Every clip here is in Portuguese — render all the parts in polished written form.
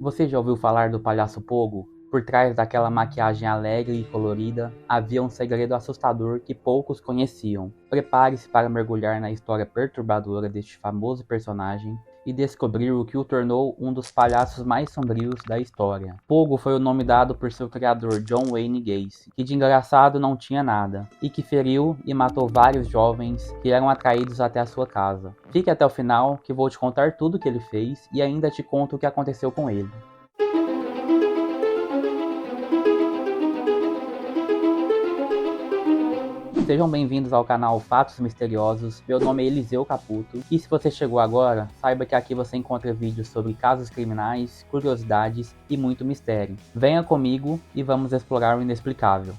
Você já ouviu falar do palhaço Pogo? Por trás daquela maquiagem alegre e colorida, havia um segredo assustador que poucos conheciam. Prepare-se para mergulhar na história perturbadora deste famoso personagem e descobrir o que o tornou um dos palhaços mais sombrios da história. Pogo foi o nome dado por seu criador John Wayne Gacy, que de engraçado não tinha nada, e que feriu e matou vários jovens que eram atraídos até a sua casa. Fique até o final que vou te contar tudo o que ele fez e ainda te conto o que aconteceu com ele. Sejam bem-vindos ao canal Fatos Misteriosos, meu nome é Eliseu Caputo e se você chegou agora, saiba que aqui você encontra vídeos sobre casos criminais, curiosidades e muito mistério. Venha comigo e vamos explorar o inexplicável.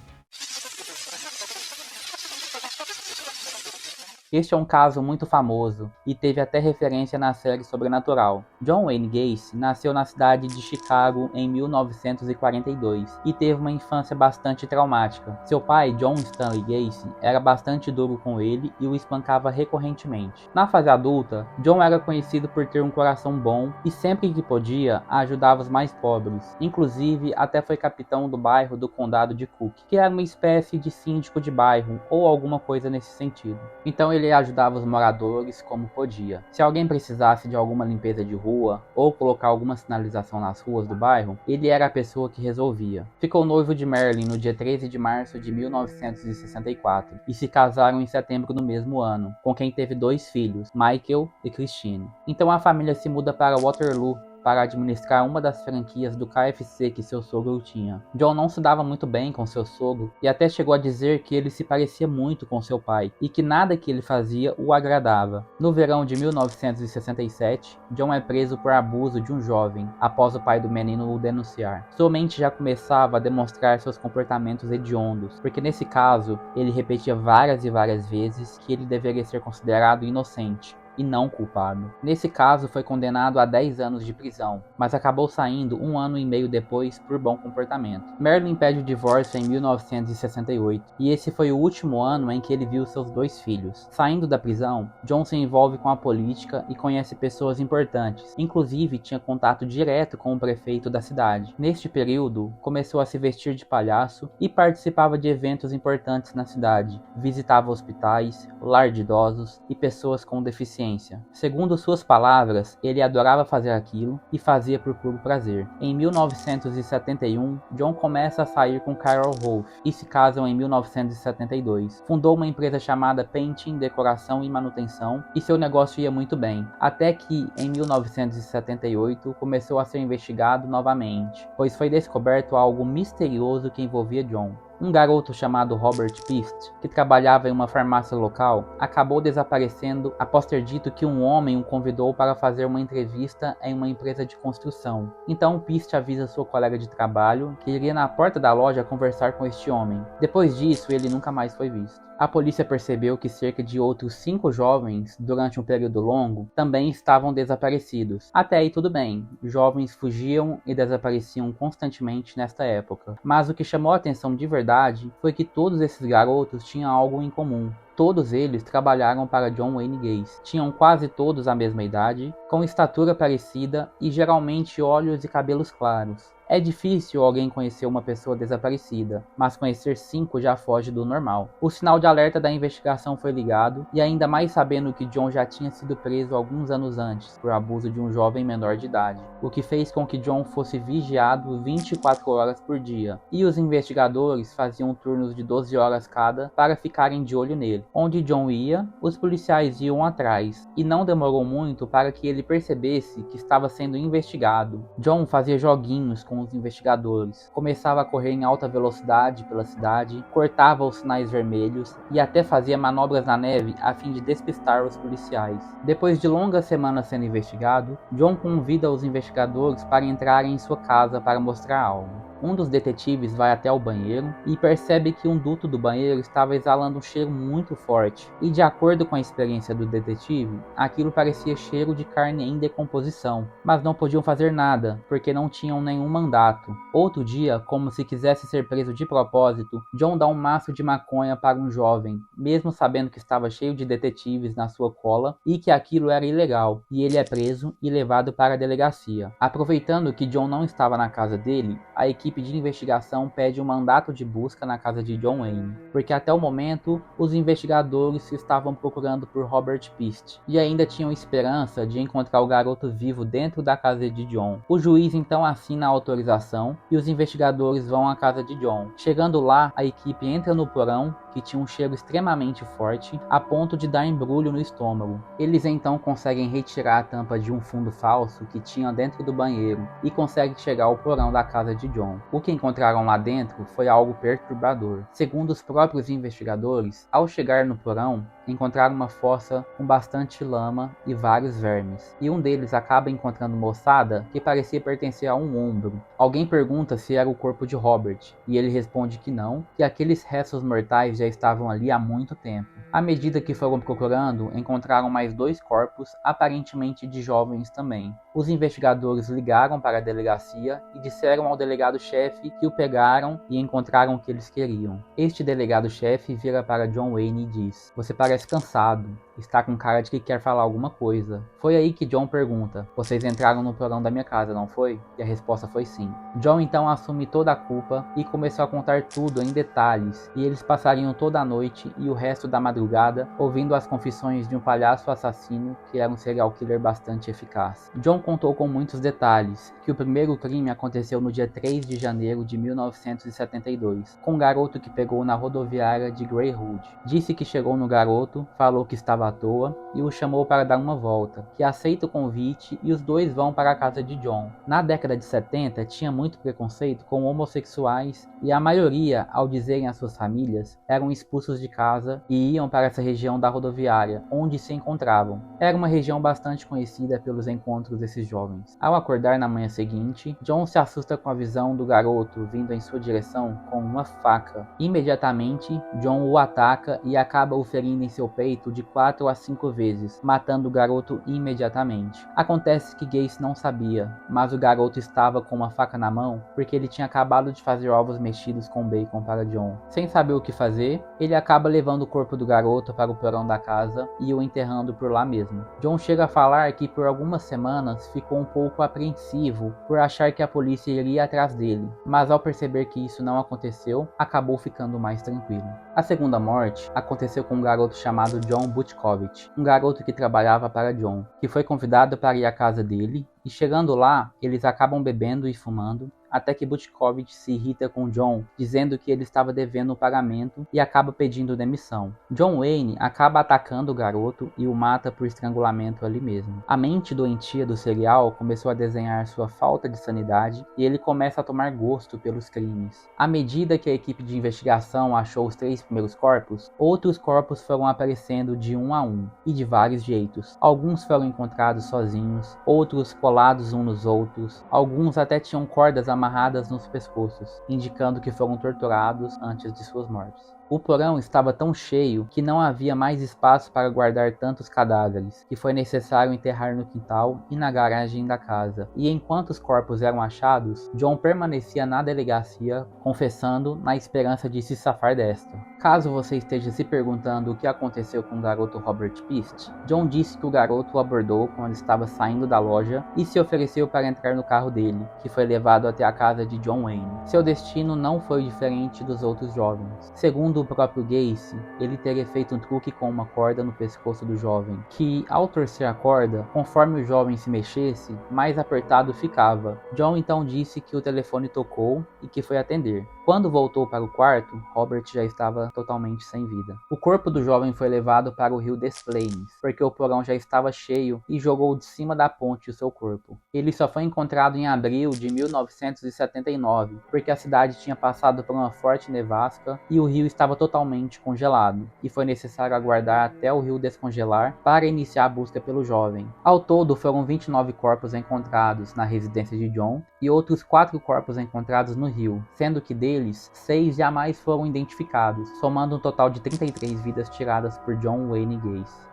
Este é um caso muito famoso e teve até referência na série Sobrenatural. John Wayne Gacy nasceu na cidade de Chicago em 1942 e teve uma infância bastante traumática. Seu pai, John Stanley Gacy, era bastante duro com ele e o espancava recorrentemente. Na fase adulta, John era conhecido por ter um coração bom e sempre que podia, ajudava os mais pobres. Inclusive, até foi capitão do bairro do condado de Cook, que era uma espécie de síndico de bairro ou alguma coisa nesse sentido. Então ele ajudava os moradores como podia. Se alguém precisasse de alguma limpeza de rua ou colocar alguma sinalização nas ruas do bairro, ele era a pessoa que resolvia. Ficou noivo de Marilyn no dia 13 de março de 1964 e se casaram em setembro do mesmo ano, com quem teve 2 filhos, Michael e Christine. Então a família se muda para Waterloo para administrar uma das franquias do KFC que seu sogro tinha. John não se dava muito bem com seu sogro e até chegou a dizer que ele se parecia muito com seu pai e que nada que ele fazia o agradava. No verão de 1967, John é preso por abuso de um jovem, após o pai do menino o denunciar. Sua mente já começava a demonstrar seus comportamentos hediondos, porque nesse caso, ele repetia várias e várias vezes que ele deveria ser considerado inocente e não culpado. Nesse caso, foi condenado a 10 anos de prisão, mas acabou saindo 1 ano e meio depois por bom comportamento. Marilyn pede o divórcio em 1968, e esse foi o último ano em que ele viu seus 2 filhos. Saindo da prisão, John se envolve com a política e conhece pessoas importantes, inclusive tinha contato direto com o prefeito da cidade. Neste período, começou a se vestir de palhaço e participava de eventos importantes na cidade, visitava hospitais, lar de idosos e pessoas com deficiência. Segundo suas palavras, ele adorava fazer aquilo e fazia por puro prazer. Em 1971, John começa a sair com Carol Rolfe e se casam em 1972. Fundou uma empresa chamada Painting, Decoração e Manutenção e seu negócio ia muito bem, até que em 1978 começou a ser investigado novamente, pois foi descoberto algo misterioso que envolvia John. Um garoto chamado Robert Pist, que trabalhava em uma farmácia local, acabou desaparecendo após ter dito que um homem o convidou para fazer uma entrevista em uma empresa de construção. Então Pist avisa sua colega de trabalho que iria na porta da loja conversar com este homem. Depois disso, ele nunca mais foi visto. A polícia percebeu que cerca de outros 5 jovens, durante um período longo, também estavam desaparecidos. Até aí tudo bem, jovens fugiam e desapareciam constantemente nesta época. Mas o que chamou a atenção de verdade foi que todos esses garotos tinham algo em comum. Todos eles trabalharam para John Wayne Gacy. Tinham quase todos a mesma idade, com estatura parecida e geralmente olhos e cabelos claros. É difícil alguém conhecer uma pessoa desaparecida, mas conhecer 5 já foge do normal. O sinal de alerta da investigação foi ligado, e ainda mais sabendo que John já tinha sido preso alguns anos antes por abuso de um jovem menor de idade, o que fez com que John fosse vigiado 24 horas por dia, e os investigadores faziam turnos de 12 horas cada para ficarem de olho nele. Onde John ia, os policiais iam atrás, e não demorou muito para que ele percebesse que estava sendo investigado. John fazia joguinhos com os investigadores, começava a correr em alta velocidade pela cidade, cortava os sinais vermelhos e até fazia manobras na neve a fim de despistar os policiais. Depois de longas semanas sendo investigado, John convida os investigadores para entrarem em sua casa para mostrar algo. Um dos detetives vai até o banheiro e percebe que um duto do banheiro estava exalando um cheiro muito forte, e de acordo com a experiência do detetive, aquilo parecia cheiro de carne em decomposição, mas não podiam fazer nada, porque não tinham nenhum mandato. Outro dia, como se quisesse ser preso de propósito, John dá um maço de maconha para um jovem, mesmo sabendo que estava cheio de detetives na sua cola e que aquilo era ilegal, e ele é preso e levado para a delegacia. Aproveitando que John não estava na casa dele, a equipe de investigação pede um mandato de busca na casa de John Wayne, porque até o momento os investigadores estavam procurando por Robert Pist e ainda tinham esperança de encontrar o garoto vivo dentro da casa de John. O juiz então assina a autorização e os investigadores vão à casa de John. Chegando lá, a equipe entra no porão, que tinha um cheiro extremamente forte, a ponto de dar embrulho no estômago. Eles então conseguem retirar a tampa de um fundo falso que tinha dentro do banheiro e conseguem chegar ao porão da casa de John. O que encontraram lá dentro foi algo perturbador. Segundo os próprios investigadores, ao chegar no porão, encontraram uma fossa com bastante lama e vários vermes, e um deles acaba encontrando uma ossada que parecia pertencer a um ombro. Alguém pergunta se era o corpo de Robert, e ele responde que não, que aqueles restos mortais já estavam ali há muito tempo. À medida que foram procurando, encontraram mais 2 corpos, aparentemente de jovens também. Os investigadores ligaram para a delegacia e disseram ao delegado-chefe que o pegaram e encontraram o que eles queriam. Este delegado-chefe vira para John Wayne e diz: "Você parece cansado, está com cara de que quer falar alguma coisa." Foi aí que John pergunta: "Vocês entraram no porão da minha casa, não foi?" E a resposta foi sim. John então assume toda a culpa e começou a contar tudo em detalhes, e eles passariam toda a noite e o resto da madrugada ouvindo as confissões de um palhaço assassino que era um serial killer bastante eficaz. John contou com muitos detalhes que o primeiro crime aconteceu no dia 3 de janeiro de 1972, com um garoto que pegou na rodoviária de Greyhound. Disse que chegou no garoto, falou que estava à toa e o chamou para dar uma volta, que aceita o convite e os dois vão para a casa de John. Na década de 70 tinha muito preconceito com homossexuais e a maioria, ao dizerem às suas famílias, eram expulsos de casa e iam para essa região da rodoviária, onde se encontravam. Era uma região bastante conhecida pelos encontros desses jovens. Ao acordar na manhã seguinte, John se assusta com a visão do garoto vindo em sua direção com uma faca. Imediatamente, John o ataca e acaba o ferindo em seu peito de 4 a 5 vezes, matando o garoto imediatamente. Acontece que Gacy não sabia, mas o garoto estava com uma faca na mão porque ele tinha acabado de fazer ovos mexidos com bacon para John. Sem saber o que fazer, ele acaba levando o corpo do garoto para o porão da casa e o enterrando por lá mesmo. John chega a falar que por algumas semanas ficou um pouco apreensivo por achar que a polícia iria atrás dele, mas ao perceber que isso não aconteceu, acabou ficando mais tranquilo. A segunda morte aconteceu com um garoto chamado John Butkovich, um garoto que trabalhava para John, que foi convidado para ir à casa dele, e chegando lá, eles acabam bebendo e fumando, até que Butkovich se irrita com John, dizendo que ele estava devendo o pagamento e acaba pedindo demissão. John Wayne acaba atacando o garoto e o mata por estrangulamento ali mesmo. A mente doentia do serial começou a desenhar sua falta de sanidade e ele começa a tomar gosto pelos crimes. À medida que a equipe de investigação achou os 3 primeiros corpos, outros corpos foram aparecendo de um a um e de vários jeitos. Alguns foram encontrados sozinhos, outros colados uns nos outros, alguns até tinham cordas amarradas nos pescoços, indicando que foram torturados antes de suas mortes. O porão estava tão cheio que não havia mais espaço para guardar tantos cadáveres, que foi necessário enterrar no quintal e na garagem da casa. E enquanto os corpos eram achados, John permanecia na delegacia, confessando na esperança de se safar desta. Caso você esteja se perguntando o que aconteceu com o garoto Robert Pist, John disse que o garoto o abordou quando estava saindo da loja e se ofereceu para entrar no carro dele, que foi levado até a casa de John Wayne. Seu destino não foi diferente dos outros jovens. Segundo o próprio Gacy, ele teria feito um truque com uma corda no pescoço do jovem, que ao torcer a corda, conforme o jovem se mexesse, mais apertado ficava. John então disse que o telefone tocou e que foi atender. quando voltou para o quarto, Robert já estava totalmente sem vida. O corpo do jovem foi levado para o rio Des Plaines, porque o porão já estava cheio e jogou de cima da ponte o seu corpo. Ele só foi encontrado em abril de 1979, porque a cidade tinha passado por uma forte nevasca e o rio estava totalmente congelado, e foi necessário aguardar até o rio descongelar para iniciar a busca pelo jovem. Ao todo, foram 29 corpos encontrados na residência de John e outros 4 corpos encontrados no rio, sendo que deles, 6 jamais foram identificados, somando um total de 33 vidas tiradas por John Wayne Gacy.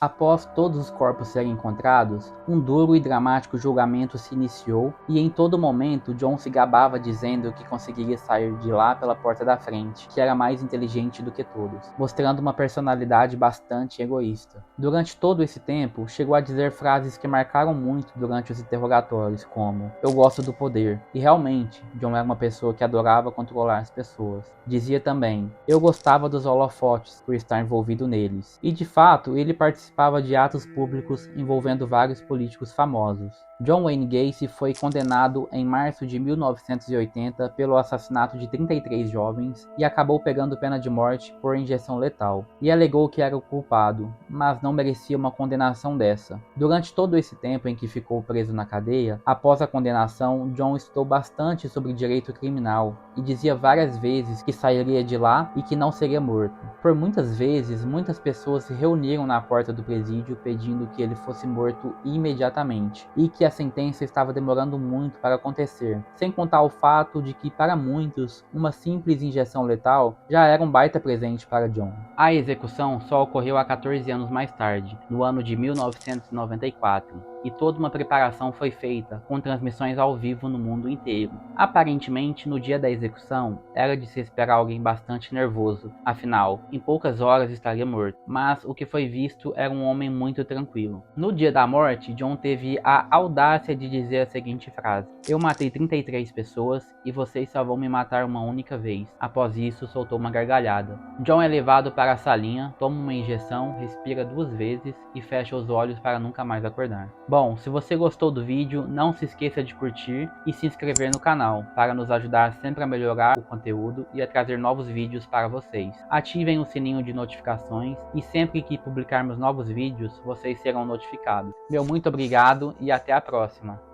Após todos os corpos serem encontrados, um duro e dramático julgamento se iniciou e em todo momento John se gabava dizendo que conseguiria sair de lá pela porta da frente, que era mais inteligente do que todos, mostrando uma personalidade bastante egoísta. Durante todo esse tempo, chegou a dizer frases que marcaram muito durante os interrogatórios, como "eu gosto do poder", e realmente, John era uma pessoa que adorava controlar as pessoas. Dizia também, "eu gostava dos holofotes por estar envolvido neles", e de fato ele participava de atos públicos envolvendo vários políticos famosos. John Wayne Gacy foi condenado em março de 1980 pelo assassinato de 33 jovens e acabou pegando pena de morte por injeção letal, e alegou que era o culpado, mas não merecia uma condenação dessa. Durante todo esse tempo em que ficou preso na cadeia, após a condenação, John estudou bastante sobre direito criminal e dizia várias vezes que sairia de lá e que não seria morto. Por muitas vezes, muitas pessoas se reuniram na porta do presídio pedindo que ele fosse morto imediatamente e que a sentença estava demorando muito para acontecer, sem contar o fato de que para muitos uma simples injeção letal já era um baita presente para John. A execução só ocorreu há 14 anos mais tarde, no ano de 1994. E toda uma preparação foi feita, com transmissões ao vivo no mundo inteiro. Aparentemente, no dia da execução, era de se esperar alguém bastante nervoso, afinal, em poucas horas estaria morto. Mas o que foi visto era um homem muito tranquilo. No dia da morte, John teve a audácia de dizer a seguinte frase: "Eu matei 33 pessoas e vocês só vão me matar uma única vez." Após isso, soltou uma gargalhada. John é levado para a salinha, toma uma injeção, respira 2 vezes e fecha os olhos para nunca mais acordar. Bom, se você gostou do vídeo, não se esqueça de curtir e se inscrever no canal, para nos ajudar sempre a melhorar o conteúdo e a trazer novos vídeos para vocês. Ativem o sininho de notificações e sempre que publicarmos novos vídeos, vocês serão notificados. Meu muito obrigado e até a próxima!